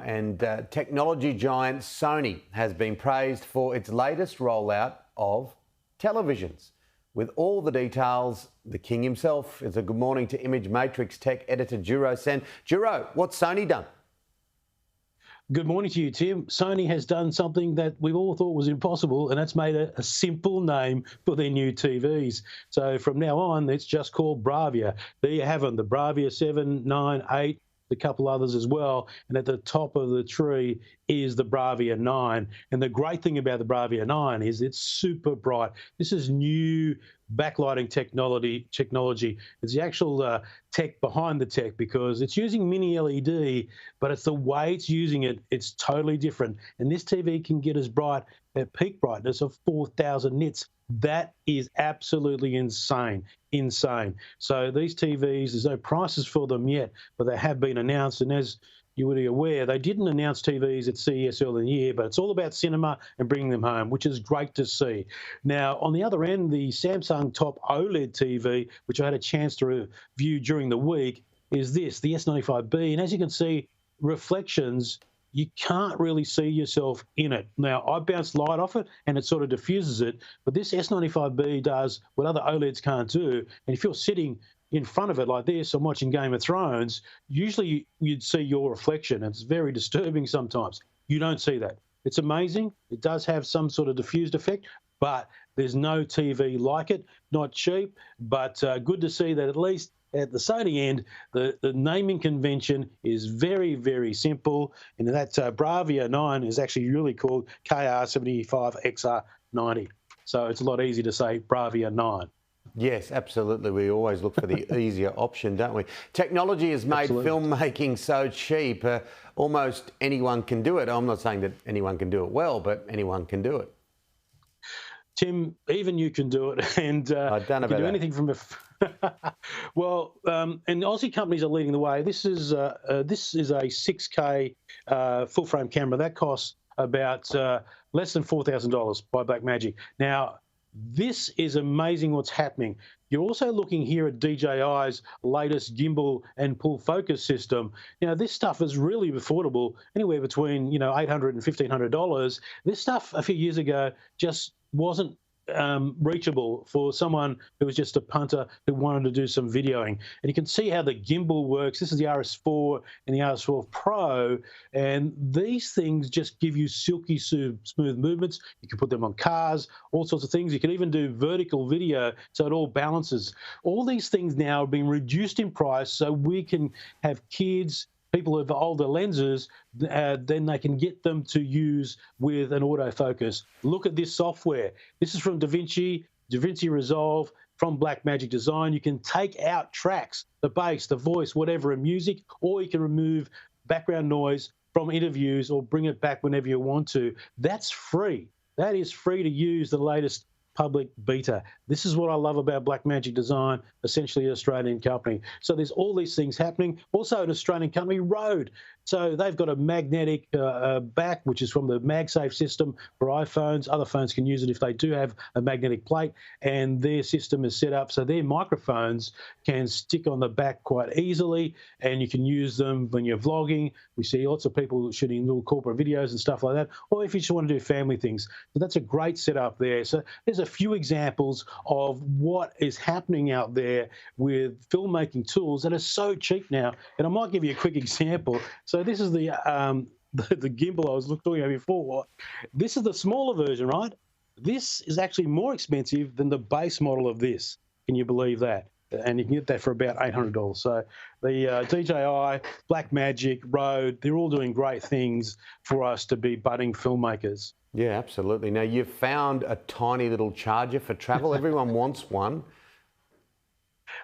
and technology giant Sony has been praised for its latest rollout of televisions. With all the details, the king himself is a good morning to Image Matrix tech editor Djuro Sen. Djuro, what's Sony done? Good morning to you, Tim. Sony has done something that we all thought was impossible, and that's made a simple name for their new TVs. So from now on, it's just called Bravia. There you have them, the Bravia 7, 9, 8, a couple others as well. And at the top of the tree is the Bravia 9. And the great thing about the Bravia 9 is it's super bright. This is new backlighting technology. It's the actual tech behind the tech, because it's using mini LED, but it's the way it's using it, it's totally different. And this TV can get as bright at peak brightness of 4,000 nits. That is absolutely insane. So these TVs, there's no prices for them yet, but they have been announced. And as you would be aware, they didn't announce TVs at CES earlier in the year, but it's all about cinema and bringing them home, which is great to see. Now, on the other end, the Samsung top OLED TV, which I had a chance to review during the week, is this, the S95B. And as you can see, reflections, you can't really see yourself in it. Now, I bounced light off it and it sort of diffuses it, but this S95B does what other OLEDs can't do. And if you're sitting in front of it like this and watching Game of Thrones, usually you'd see your reflection. It's very disturbing sometimes. You don't see that. It's amazing. It does have some sort of diffused effect, but there's no TV like it. Not cheap, but good to see that at least at the Sony end, the naming convention is very, very simple. And that Bravia 9 is actually really called KR75XR90. So it's a lot easier to say Bravia 9. Yes, absolutely. We always look for the easier option, don't we? Technology has made filmmaking so cheap, almost anyone can do it. I'm not saying that anyone can do it well, but anyone can do it. Tim, even you can do it, and I don't know about you can do that. anything from a. Well, and Aussie companies are leading the way. This is a 6K full frame camera that costs about less than $4,000 by Blackmagic. Now, this is amazing what's happening. You're also looking here at DJI's latest gimbal and pull focus system. You know, this stuff is really affordable, anywhere between, $800 and $1,500. This stuff a few years ago just wasn't reachable for someone who was just a punter who wanted to do some videoing. And you can see how the gimbal works. This is the RS4 and the RS4 Pro, and these things just give you silky smooth movements. You can put them on cars, all sorts of things. You can even do vertical video, so it all balances. All these things now are being reduced in price, so we can have kids, people with older lenses, then they can get them to use with an autofocus. Look at this software. This is from DaVinci Resolve, from Blackmagic Design. You can take out tracks, the bass, the voice, whatever, in music, or you can remove background noise from interviews or bring it back whenever you want to. That's free. That is free to use, the latest public beta. This is what I love about Blackmagic Design, essentially an Australian company. So there's all these things happening. Also an Australian company, Rode. So they've got a magnetic back, which is from the MagSafe system for iPhones. Other phones can use it if they do have a magnetic plate, and their system is set up so their microphones can stick on the back quite easily, and you can use them when you're vlogging. We see lots of people shooting little corporate videos and stuff like that, or if you just want to do family things. So that's a great setup there. So there's a few examples of what is happening out there with filmmaking tools that are so cheap now. And I might give you a quick example. So this is the gimbal I was talking about before. This is the smaller version, right? This is actually more expensive than the base model of this. Can you believe that? And you can get that for about $800. So the DJI, Blackmagic, Rode, they're all doing great things for us to be budding filmmakers. Yeah, absolutely. Now, you've found a tiny little charger for travel. Everyone wants one.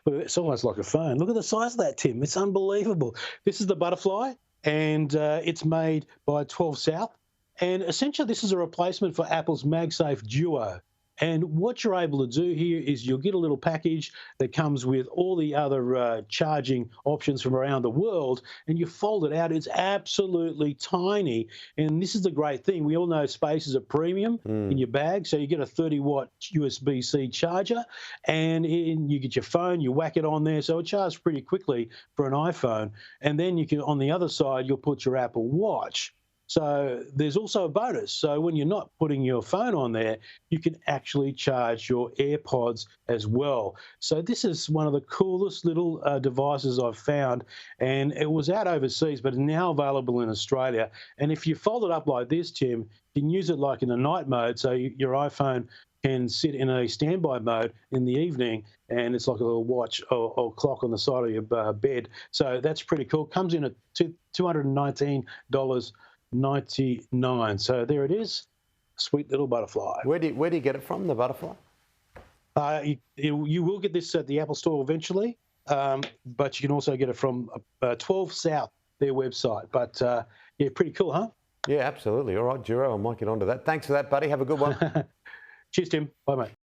It's almost like a phone. Look at the size of that, Tim. It's unbelievable. This is the Butterfly, and it's made by 12 South. And essentially, this is a replacement for Apple's MagSafe Duo. And what you're able to do here is you'll get a little package that comes with all the other charging options from around the world, and you fold it out. It's absolutely tiny. And this is the great thing. We all know space is a premium in your bag. So you get a 30-watt USB-C charger, and you get your phone, you whack it on there. So it charges pretty quickly for an iPhone. And then you can, on the other side, you'll put your Apple Watch. So there's also a bonus. So when you're not putting your phone on there, you can actually charge your AirPods as well. So this is one of the coolest little devices I've found, and it was out overseas, but is now available in Australia. And if you fold it up like this, Tim, you can use it like in a night mode. So your iPhone can sit in a standby mode in the evening, and it's like a little watch or clock on the side of your bed. So that's pretty cool. Comes in at $219.99. So there it is, sweet little butterfly. Where do you get it from, the butterfly? You will get this at the Apple Store eventually, but you can also get it from 12 South, their website. But yeah, pretty cool, huh? Yeah, absolutely. All right, Djuro, I might get onto that. Thanks for that, buddy. Have a good one. Cheers, Tim. Bye, mate.